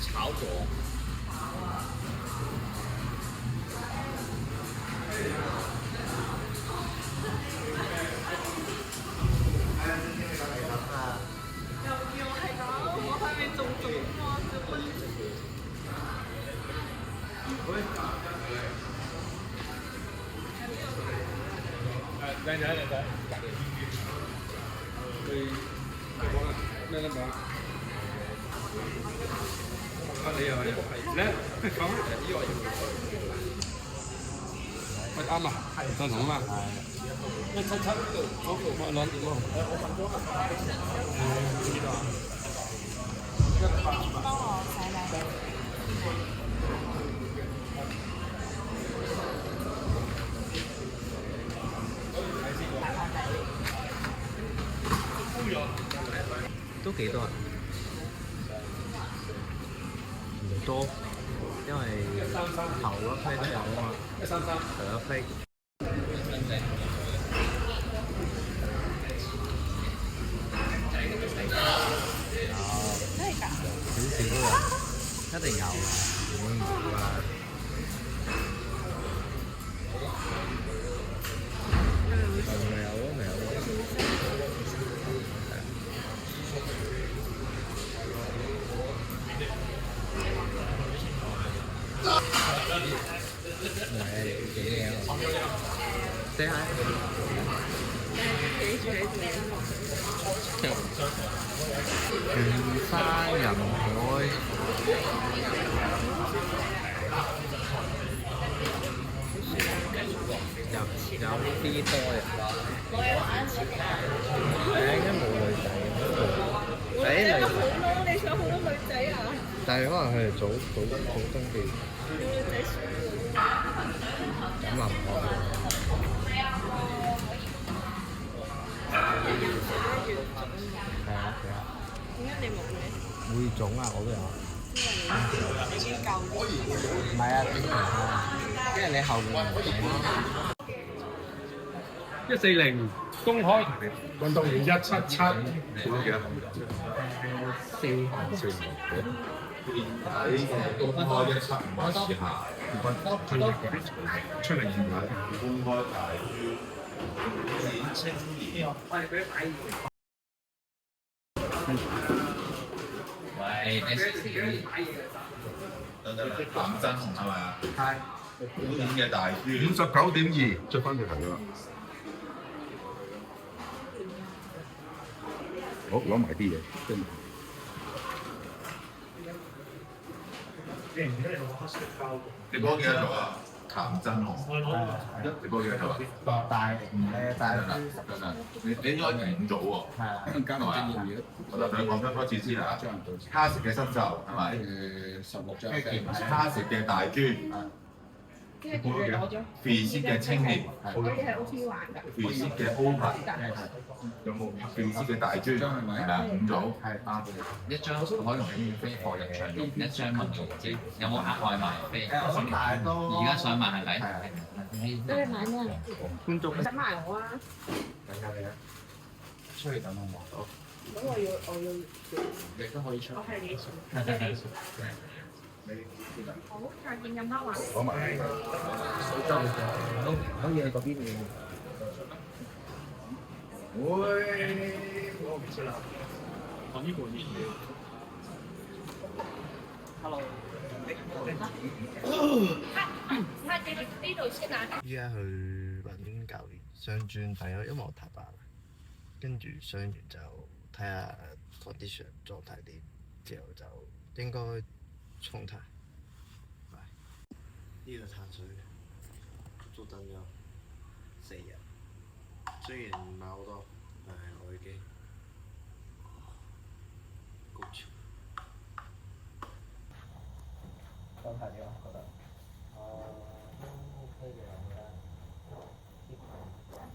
炒過。又要係咁，我塊面仲腫喎，小潘。靚仔靚仔，去咩都冇。啊你又係咧講呢個喂啱啊，贊同啊嘛。一七七嗰個我攞電話。我瞓咗知道啊。你幫我寫名。都幾多人？唔多，因為頭一批都有啊嘛。頭一批。真係㗎？少少都有，一定有。咪有咯，咪有咯。唔係幾嘢喎？Say hi。全山人海。有啲多人啦。應該冇女仔。誒好咯，你想好多女仔啊？但係可能佢哋早登記。有女仔選喎。咁啊唔可能。係啊係啊。點解你冇嘅？會種啊，我都有。已經夠咗。唔係啊，正常啊，因為你後面唔種咯。140公開運動員177，幾多？4。喺公開175試下，出嚟驗下。公開大於展青年。喂，SC。等等啦，藍真紅係咪啊？係。古典嘅大專。59.2，出翻條題啦。好，攞埋啲嘢，跟住。你嗰個幾多度啊？譚真紅。你嗰個幾多度啊？大你應該5組喎。係啊。加埋我就同你講多次先啦。卡士嘅新秀係咪16張。卡士嘅大專。跟住佢攞咗。Physique 嘅青年。嗰啲係 OT 玩㗎。Physique 嘅 Open。有冇 Physique 嘅大專？係啦，5組。係啱嘅。一張可以用免費貨入場用，一張問唔知有冇額外賣飛？而家想買係咪？係啊。你買咩啊？觀眾。想買我啊！等下你啊。出去等好唔好？咁我要。你都可以出。我係幾錢？好，再見咁多位。攞埋。好，可以喺嗰邊嘅。我唔知啦。我呢個已經。Hello。呢度先啊。依家去揾教練上轉睇下，因為我太白啦。跟住上完就睇下 condition 狀態點，之後就應該重睇。呢個淡水足等咗4日，雖然唔係好多，但係我已經高潮。狀態點啊？覺得？都 OK 嘅，我覺得。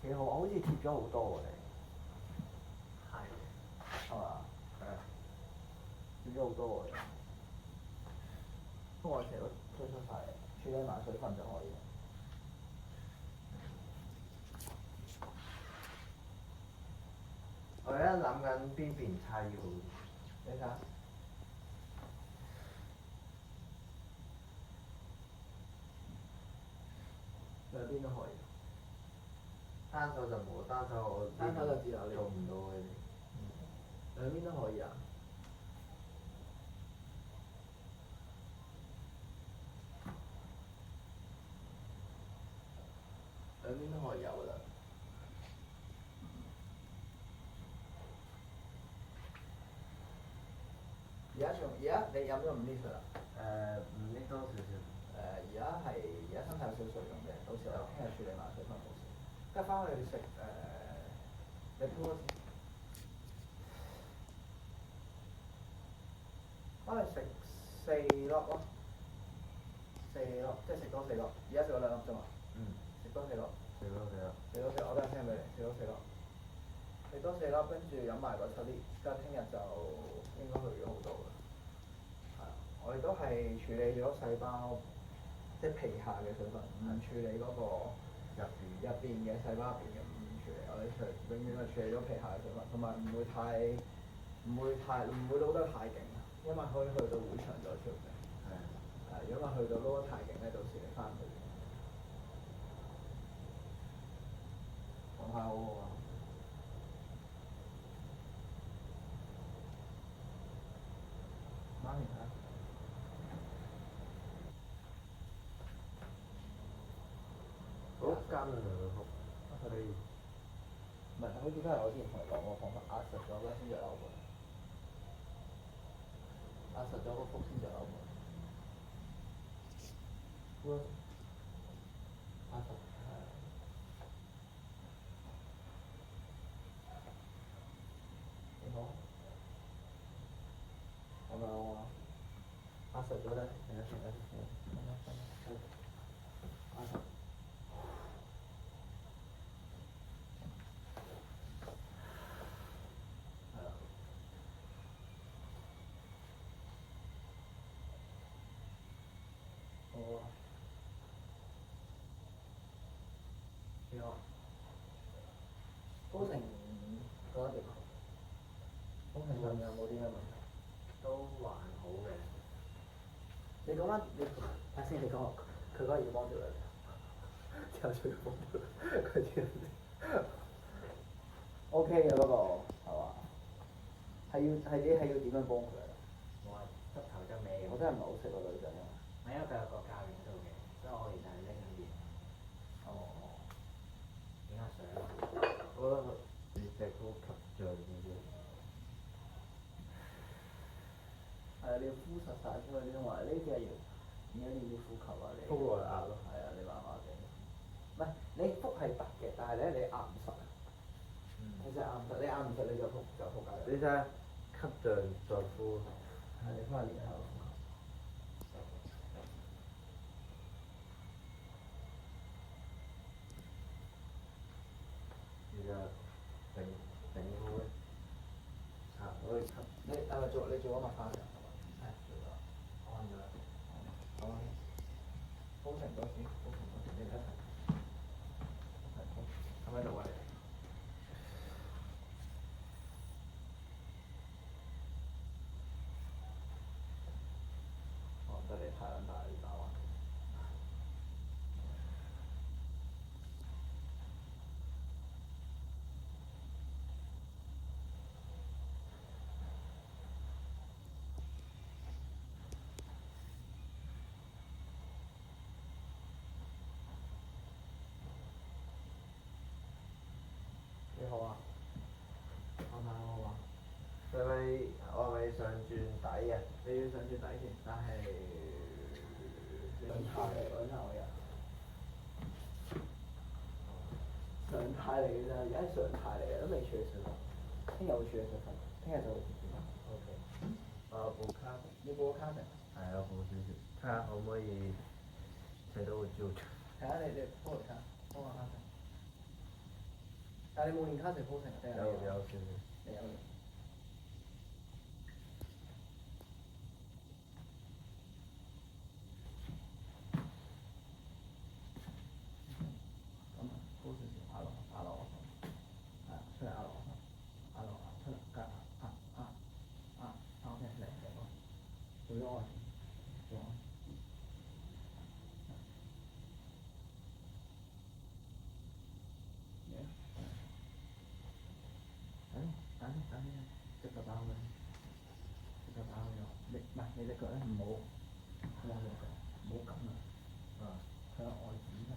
幾好，我好似貼咗好多喎你。係。係嘛？係啊。貼咗好多喎你。不過我成日都推出晒。處理埋水分就可以。我而家諗緊邊邊差異好啲。你睇下，兩邊都可以。單手就冇，單手我單手就自由練做唔到嘅。兩邊都可以啊。兩邊都可以有㗎啦。而家你飲咗5 litre 啦？唔拎多少少。而家身體有少水腫嘅，到時我聽日處理埋水分冇事。跟住翻去食你鋪多先。翻去食4粒咯，4粒，即係食多4粒。而家食咗2粒啫嘛。食多4粒。食多4粒。食多4粒，我等下 send 俾你。食多4粒。食多4粒，跟住飲埋個7粒，跟住聽日就應該去咗好多㗎。係啊，我哋都係處理咗細胞，即係皮下嘅水分，唔處理嗰個入邊嘅細胞入邊嘅唔處理。我哋永遠係處理咗皮下嘅水分，同埋唔會撈得太勁，因為可以去到會場再出嘅。如果咪去到撈得太勁咧，到時你翻唔到。狀態好好啊！媽咪睇下。好監啊兩個幅。可以。唔係，好似都係我之前同你講個方法，壓實咗咧先着扭盤。壓實咗個幅先着扭盤。壓實係。幾好？係咪我話？壓實咗咧，停一停。壓實。係啦。好啊。幾好。高成覺得點啊？高成上有冇啲咩問題？都還好嘅。你講翻你睇先，你講佢嗰日要幫條女，之後仲要幫條女，佢知唔知？O K 嘅嗰個係嘛？係要點樣幫佢啊？我係執頭執尾。我真係唔係好識個女仔啊。唔係因為佢有個教練喺度嘅，所以我其實係拎緊電。哦。影下相。我覺得你隻高級像少少。係啊，你要敷實晒出去，同埋呢啲係要點樣練啲呼吸啊？你腹內壓咯。係啊，你麻麻地。唔係你腹係得嘅，但係咧你壓唔實啊。你真係壓唔實，你壓唔實你就仆街啦。你睇下吸像再呼。係你翻去練下咯。而家頂好咧，可以吸。你係咪做咗麥花臣係嘛？係做咗。按咗啦。好啊。高成多啲，你睇睇。係好，喺度啊你。哦，得你太撚大呢把話。幾好啊！狀態好好啊！係咪我係咪上轉底啊？你要上轉底先，但係常態嚟嗰陣我日。常態嚟嘅咋，而家係常態嚟嘅，都未處理水分。聽日會處理水分，聽日就會接住啦。O K。我報卡。你報個卡成？係啊，報少少，睇下可唔可以睇到個招出。睇下你報個卡，報個卡成。但係你冇練卡成鋪成定係？有少少。你有練。等先，隻腳打佢，隻腳打佢咗。你唔係你隻腳咧唔好望住腳，唔好咁啊。向外展嘅，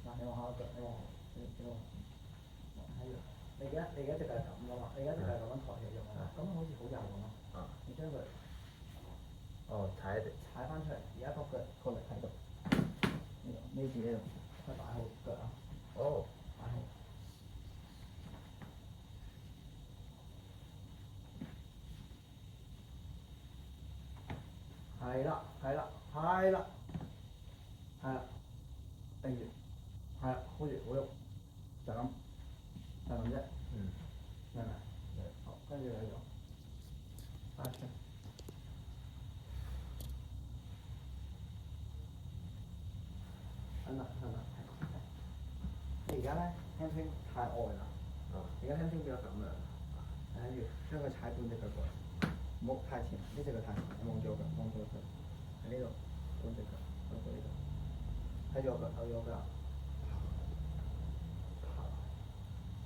嗱你望下個腳，你望喺度。你而家隻腳係咁噶嘛？你而家隻腳係咁樣抬起咗嘛？咁好似好幼咁咯。你將佢踩翻出嚟，而家個力喺度，呢住呢度，可以擺好腳啊。擺好。係啦，係啦，係啦，係啦，定住，係啦，hold住，好喐，就咁，就咁啫。明唔明？好，跟住繼續，發出。等等，你而家咧 hamstring 太外啦，而家 hamstring 變咗咁樣，跟住將佢踩半隻腳過嚟，唔好太前，呢隻腳太前，你望住我腳，望住我腳，喺呢度，半隻腳，到呢度，睇住我腳，睇住我腳，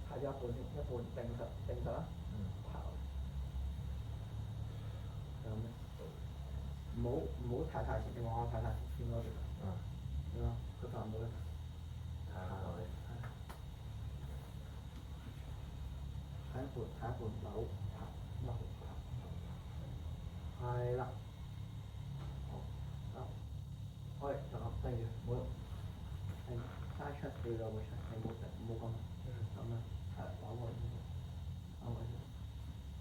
踩咗一半先，一半定實啦，跑，就咁樣，唔好太前，你望我太前，見到隻腳，點啊？佢發唔到咧？睇一半扭，係啦，好，可以就咁低住，唔好，係齋出你兩個出，你冇咁，咁樣係扭開先，定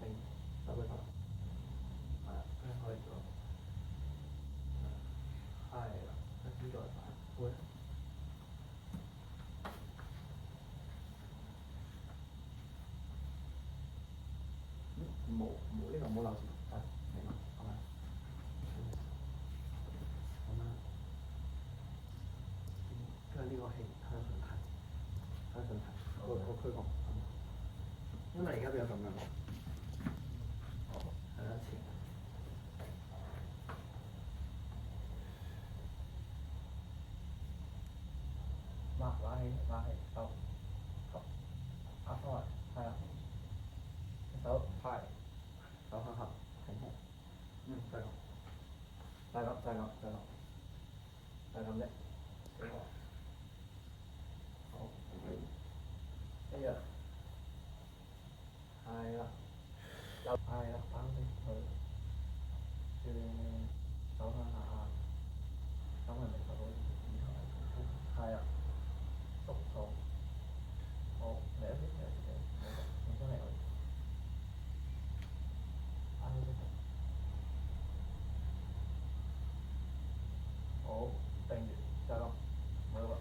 手佢得，係啦，跟住可以做，係啦，跟住再反背。冇呢個冇扭住，明嘛？係咪？咁樣，跟住呢個氣向上提，個軀幹，因為而家變咗咁樣，向前，拉起，手，壓翻嚟，係啦，手係。手向下，停空，再咁，就咁啫，好，一樣，係啦，係啦，反正佢轉手向下，咁係咪就好？係啊，縮數，好，嚟一啲，重新嚟過。好，定住，就咁，冇喐啦。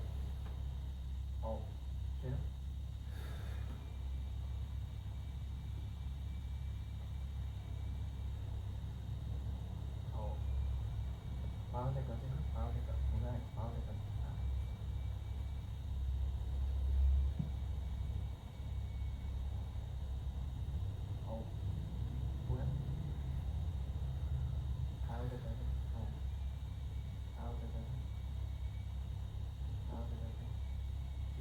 好，轉。好，擺好隻腳先，擺好隻腳，唔該，擺好隻腳。好，背啊。擺好隻腳先，係。擺好隻腳先。擺好隻腳先。轉。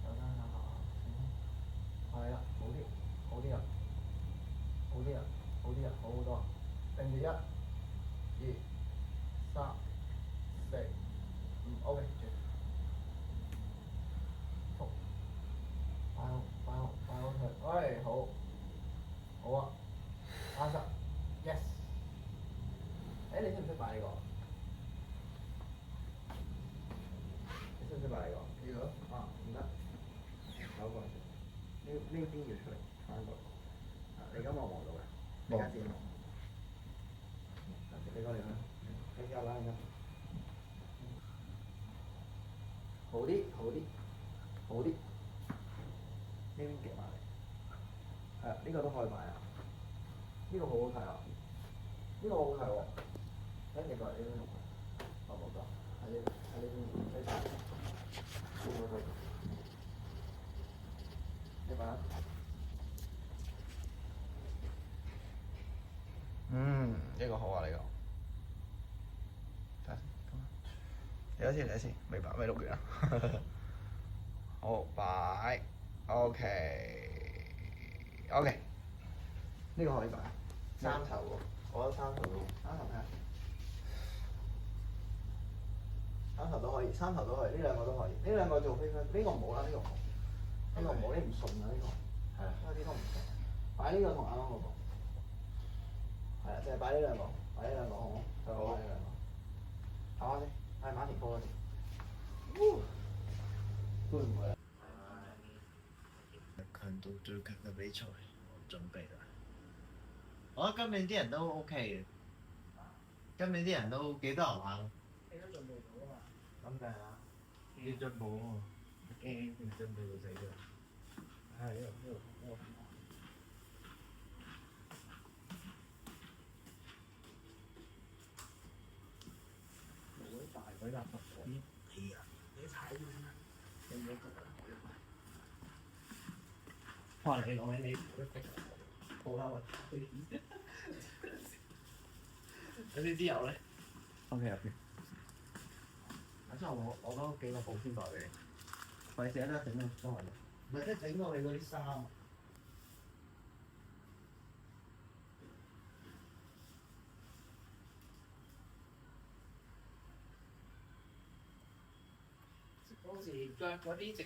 手踭向下，係啦，好啲，好啲啊，好啲啊，好啲啊，好好多。定住1、2、3、4、5 ，OK，轉。好，擺好佢，喂，好，好啊，啱實 ，yes。誒，你識唔識擺呢個？你識唔識擺呢個？呢個？啊，唔得，走過嚟，呢邊要出嚟，翻過嚟。你而家望到嘅，你而家自己望。你過嚟啦，你而家啦，而家。好啲，呢邊夾埋嚟。係啊，呢個都可以擺啊。呢個好好睇啊！呢個好好睇喎。誒，你過嚟呢邊用啊？我冇講，喺呢邊，你擺。你擺。呢個好啊，呢個。睇下先，嚟一次，未錄完啊。好擺，OK，呢個可以擺，三頭喎，我覺得三頭都，三頭睇下，三頭都可以，三頭都可以，呢兩個都可以，呢兩個做飛分，呢個唔好啦，呢個唔好，呢個唔好，呢唔順啊呢個，係啊，呢個唔順，擺呢個同啱啱嗰個，係啊，就係擺呢兩個，擺呢兩個好唔好？就擺呢兩個，睇下先，係馬田波嗰啲，會唔會啊？強度最強嘅比賽，我準備啦。我覺得今年啲人都 OK 嘅，今年啲人都幾多人玩。你都準備到啊嘛？咁梗係啦，要進步啊嘛，驚唔進步就死㗎。係呢個。大嗰啲垃圾桶，係啊，你踩住先啦。有冇得啊？哇！你攞起你好啦，我咁呢啲油咧？ OK。之後我攞多幾個保鮮袋俾你，費事一陣整到都係。唔係即係整到你嗰啲衫。到時腳嗰啲直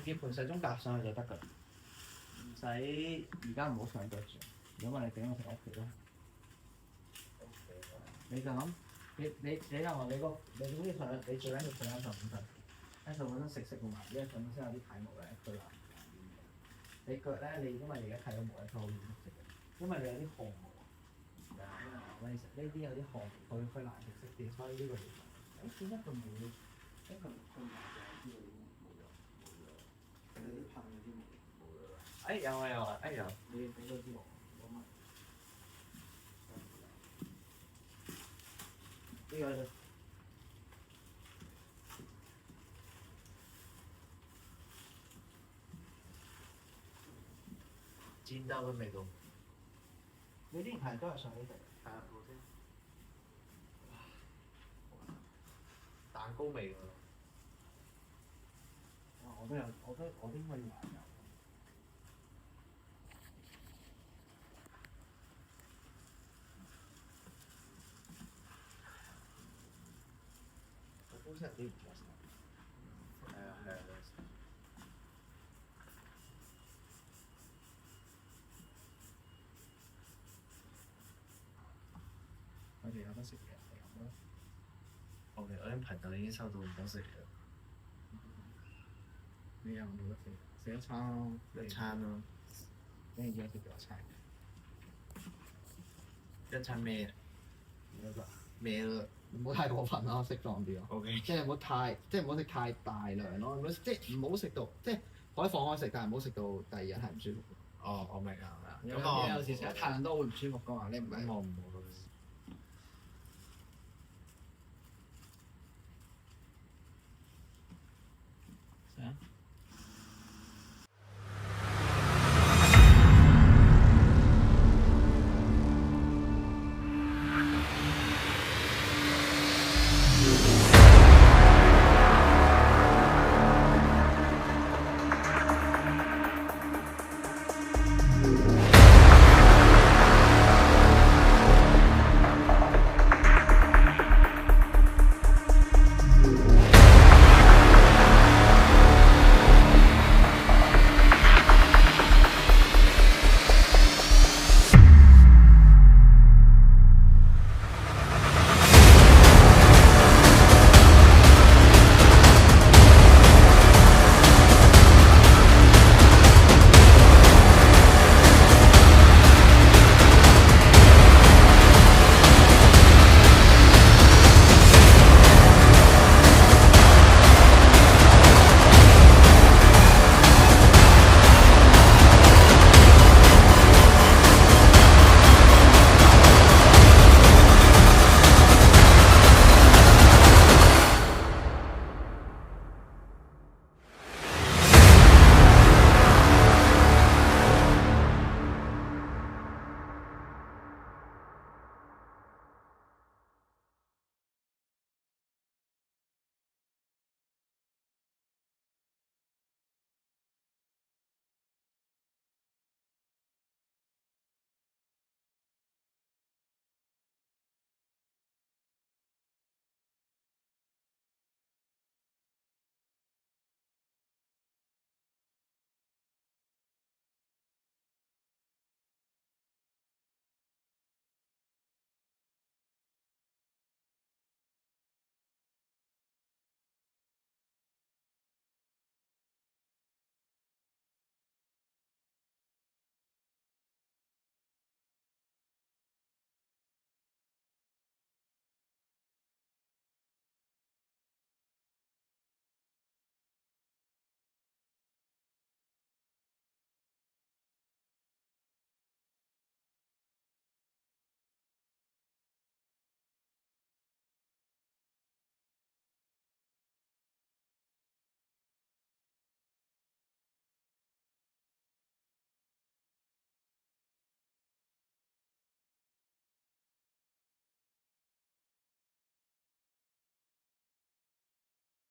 接盤石中搭上去就得㗎，唔使而家唔好上腳住，如果唔係你整到成屋企咯。你就諗，你又話你總之上你最緊要上15分，15分食埋，因為上面先有啲體毛咧，佢難。你腳咧，你因為你而家睇到毛咧，佢好易食嘅，因為你有啲汗毛。我哋食呢啲有啲汗毛，佢難食啲，所以呢個要。點解佢冇？因為佢麻嘅，有啲胖有啲冇。有啊，有。你俾多啲我，攞埋。呢個就煎兜嘅味道。你呢排都係上呢度。係啊，好先。蛋糕味喎。我都應該要買油。我都係啲唔錯。係啊。我哋有得食嘅，有啦。OK，我啲朋友已經收到唔得食嘅。你有冇得食？食一餐咯，一餐咯。跟住而家食咗一餐。一餐咩？嗰個咩咯唔好太過分咯，適當啲咯。 ？OK。即係唔好食太大量咯，即係唔好食到，即係可以放開食，但係唔好食到第二日係唔舒服。哦，我明啊。有時食得太量都會唔舒服噶嘛，你唔係。咁我唔好